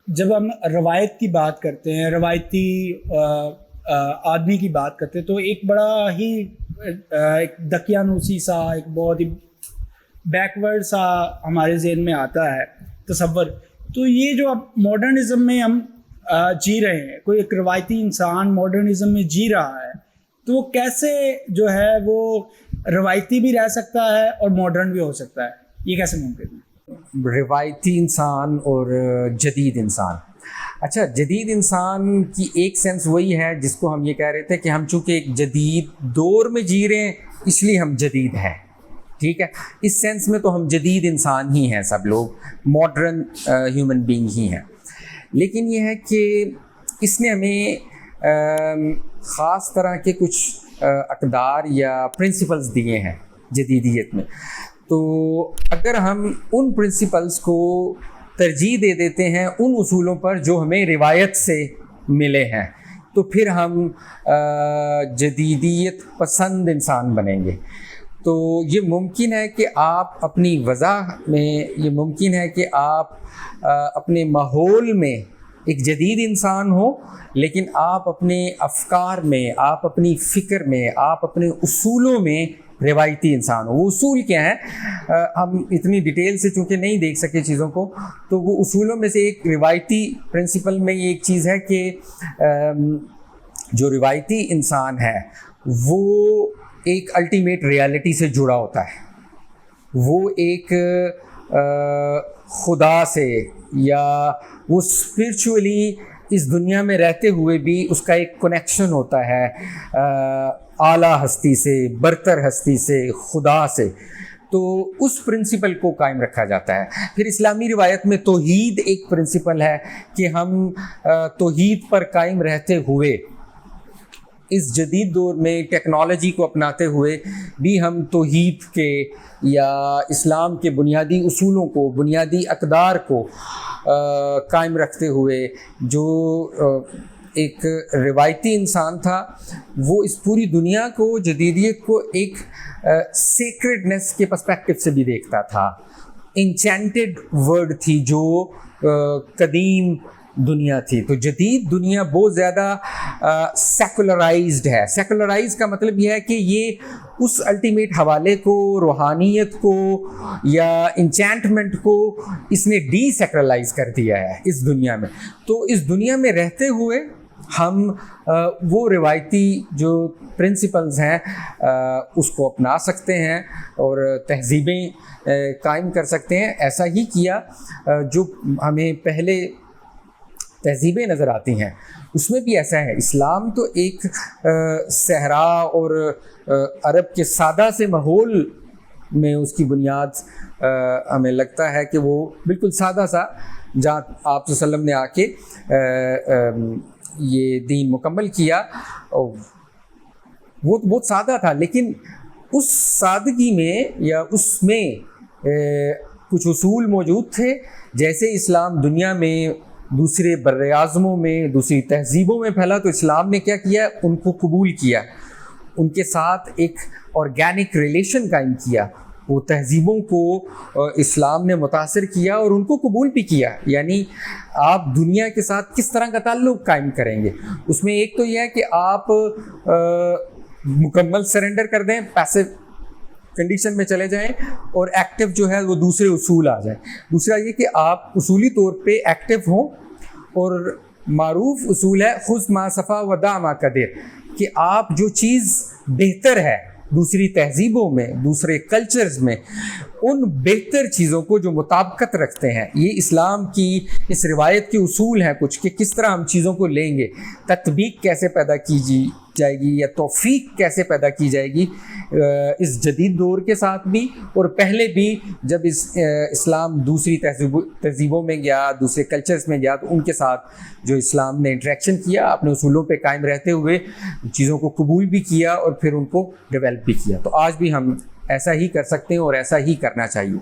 جب ہم روایت کی بات کرتے ہیں، روایتی آدمی کی بات کرتے ہیں، تو ایک بڑا ہی ایک دقیانوسی سا، ایک بہت ہی بیکورڈ سا ہمارے ذہن میں آتا ہے تصور. تو یہ جو اب ماڈرنزم میں ہم جی رہے ہیں، کوئی ایک روایتی انسان ماڈرنزم میں جی رہا ہے، تو وہ کیسے جو ہے وہ روایتی بھی رہ سکتا ہے اور ماڈرن بھی ہو سکتا ہے؟ یہ کیسے ممکن ہے؟ روایتی انسان اور جدید انسان. اچھا، جدید انسان کی ایک سینس وہی ہے جس کو ہم یہ کہہ رہے تھے کہ ہم چونکہ ایک جدید دور میں جی رہے ہیں اس لیے ہم جدید ہیں. ٹھیک ہے، اس سینس میں تو ہم جدید انسان ہی ہیں، سب لوگ ماڈرن ہیومن بینگ ہی ہیں. لیکن یہ ہے کہ اس نے ہمیں خاص طرح کے کچھ اقدار یا پرنسپلز دیے ہیں جدیدیت میں. تو اگر ہم ان پرنسپلز کو ترجیح دے دیتے ہیں ان اصولوں پر جو ہمیں روایت سے ملے ہیں، تو پھر ہم جدیدیت پسند انسان بنیں گے. تو یہ ممکن ہے کہ آپ اپنی وضع میں، یہ ممکن ہے کہ آپ اپنے ماحول میں ایک جدید انسان ہو، لیکن آپ اپنے افکار میں، آپ اپنی فکر میں، آپ اپنے اصولوں میں روایتی انسان ہو. وہ اصول کیا ہیں؟ ہم اتنی ڈیٹیل سے چونکہ نہیں دیکھ سکے چیزوں کو، تو وہ اصولوں میں سے ایک روایتی پرنسپل میں یہ ایک چیز ہے کہ جو روایتی انسان ہے وہ ایک الٹیمیٹ ریالٹی سے جڑا ہوتا ہے. وہ ایک خدا سے، یا وہ اسپرچولی اس دنیا میں رہتے ہوئے بھی اس کا ایک کنیکشن ہوتا ہے اعلیٰ ہستی سے، برتر ہستی سے، خدا سے. تو اس پرنسپل کو قائم رکھا جاتا ہے. پھر اسلامی روایت میں توحید ایک پرنسپل ہے کہ ہم توحید پر قائم رہتے ہوئے اس جدید دور میں ٹیکنالوجی کو اپناتے ہوئے بھی ہم توحید کے یا اسلام کے بنیادی اصولوں کو، بنیادی اقدار کو قائم رکھتے ہوئے، جو ایک روایتی انسان تھا وہ اس پوری دنیا کو، جدیدیت کو ایک سیکرڈنس کے پرسپیکٹو سے بھی دیکھتا تھا. انچینٹڈ ورڈ تھی جو قدیم دنیا تھی. تو جدید دنیا بہت زیادہ سیکولرائزڈ ہے. سیکولرائز کا مطلب یہ ہے کہ یہ اس الٹیمیٹ حوالے کو، روحانیت کو یا انچینٹمنٹ کو اس نے ڈی سیکولرائز کر دیا ہے اس دنیا میں. تو اس دنیا میں رہتے ہوئے ہم وہ روایتی جو پرنسپلز ہیں اس کو اپنا سکتے ہیں اور تہذیبیں قائم کر سکتے ہیں. ایسا ہی کیا جو ہمیں پہلے تہذیبیں نظر آتی ہیں اس میں بھی ایسا ہے. اسلام تو ایک صحرا اور عرب کے سادہ سے ماحول میں اس کی بنیاد ہمیں لگتا ہے کہ وہ بالکل سادہ سا، جہاں آپ صلی اللہ علیہ وسلم نے آ کے یہ دین مکمل کیا، وہ بہت سادہ تھا. لیکن اس سادگی میں یا اس میں کچھ اصول موجود تھے. جیسے اسلام دنیا میں دوسرے بر اعظموں میں، دوسری تہذیبوں میں پھیلا، تو اسلام نے کیا کیا؟ ان کو قبول کیا، ان کے ساتھ ایک آرگینک ریلیشن قائم کیا. وہ تہذیبوں کو اسلام نے متاثر کیا اور ان کو قبول بھی کیا. یعنی آپ دنیا کے ساتھ کس طرح کا تعلق قائم کریں گے، اس میں ایک تو یہ ہے کہ آپ مکمل سرنڈر کر دیں، پیسو کنڈیشن میں چلے جائیں، اور ایکٹیو جو ہے وہ دوسرے اصول آ جائیں. دوسرا یہ کہ آپ اصولی طور پہ ایکٹیو ہوں، اور معروف اصول ہے خذ ما صفا ودع ما قدر، کہ آپ جو چیز بہتر ہے دوسری تہذیبوں میں، دوسرے کلچرز میں، ان بہتر چیزوں کو جو مطابقت رکھتے ہیں. یہ اسلام کی اس روایت کے اصول ہیں کچھ، کہ کس طرح ہم چیزوں کو لیں گے، تطبیق کیسے پیدا کی جائے گی یا توفیق کیسے پیدا کی جائے گی اس جدید دور کے ساتھ بھی، اور پہلے بھی جب اسلام دوسری تہذیبوں میں گیا، دوسرے کلچرز میں گیا، تو ان کے ساتھ جو اسلام نے انٹریکشن کیا، اپنے اصولوں پہ قائم رہتے ہوئے چیزوں کو قبول بھی کیا اور پھر ان کو ڈیولپ بھی کیا. تو آج بھی ہم ایسا ہی کر سکتے ہیں اور ایسا ہی کرنا چاہیے.